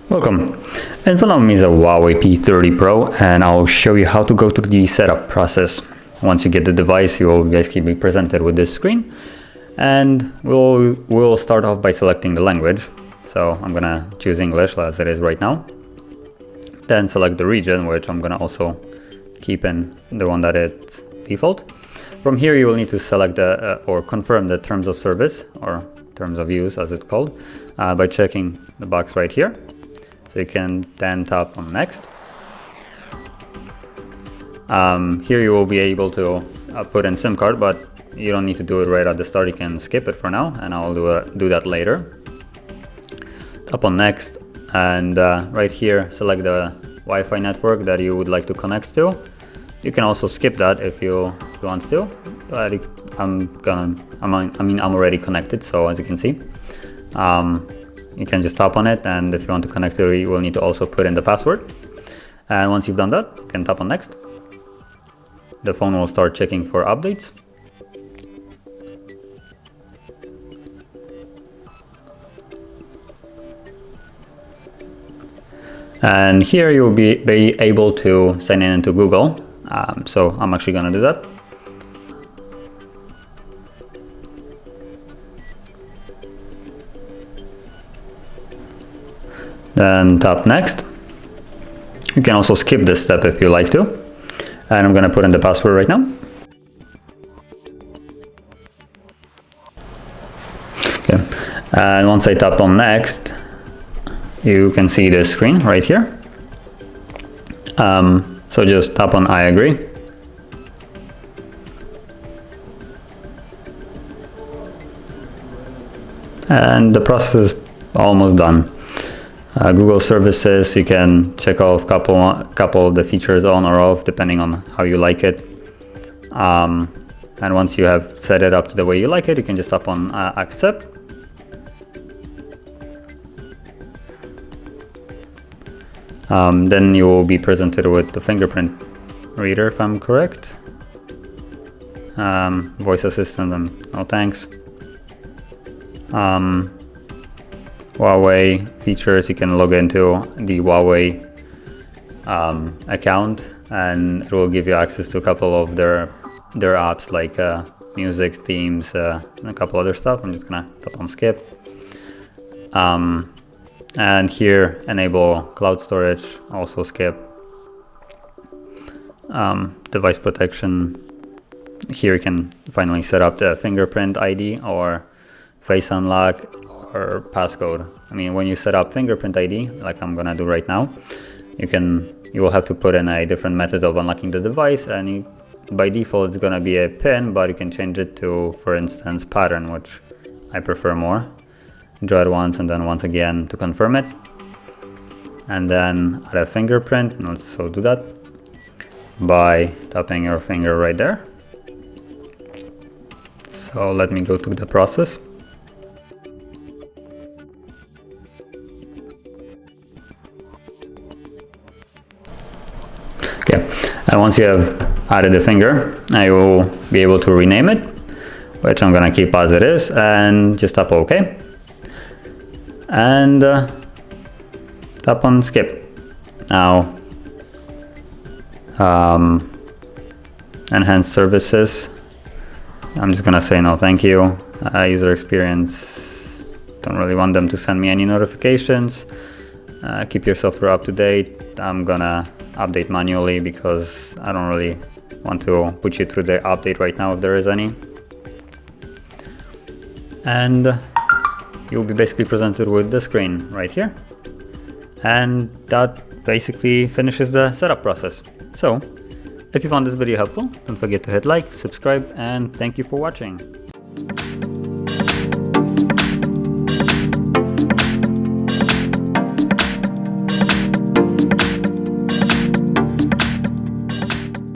Welcome. In front of me is a HUAWEI P30 Pro, and I'll show you how to go through the setup process. Once you get the device, you will basically be presented with this screen, and we'll start off by selecting the language. So I'm gonna choose English as it is right now. Then select the region, which I'm gonna also keep in the one that it's default. From here, you will need to select or confirm the terms of service, or terms of use as it's called, by checking the box right here. So you can then tap on next. Here you will be able to put in SIM card, but you don't need to do it right at the start. You can skip it for now, and I'll do that later. Tap on next, and right here select the Wi-Fi network that you would like to connect to. You can also skip that if you want to, but I'm already connected, so as you can see. You can just tap on it, and if you want to connect to it, you will need to also put in the password. And once you've done that, you can tap on next. The phone will start checking for updates. And here you'll be able to sign in into Google. So I'm actually going to do that. Then tap next. You can also skip this step if you like to. And I'm going to put in the password right now. Okay. And once I tapped on next, you can see this screen right here. So just tap on I agree. And the process is almost done. Google services, you can check off couple of the features on or off depending on how you like it. And once you have set it up to the way you like it, you can just tap on accept. Then you will be presented with the fingerprint reader, if I'm correct. Voice assistant, no thanks. HUAWEI features, you can log into the HUAWEI account, and it will give you access to a couple of their apps like music, themes, and a couple other stuff. I'm just gonna tap on skip. And here enable cloud storage, also skip. Device protection, here you can finally set up the fingerprint ID or face unlock or passcode. I mean, when you set up fingerprint ID, like I'm gonna do right now, you will have to put in a different method of unlocking the device, and by default it's gonna be a PIN, but you can change it to, for instance, pattern, which I prefer more. Draw it once and then once again to confirm it, and then add a fingerprint. And let's so do that by tapping your finger right there. So let me go through the process. Okay, and once you have added the finger, I will be able to rename it, which I'm gonna keep as it is, and just tap OK. And tap on skip. Now, enhanced services, I'm just gonna say no thank you. User experience, don't really want them to send me any notifications. Keep your software up to date. I'm gonna update manually because I don't really want to put you through the update right now if there is any. And you'll be basically presented with the screen right here. And that basically finishes the setup process. So if you found this video helpful, don't forget to hit like, subscribe, and thank you for watching.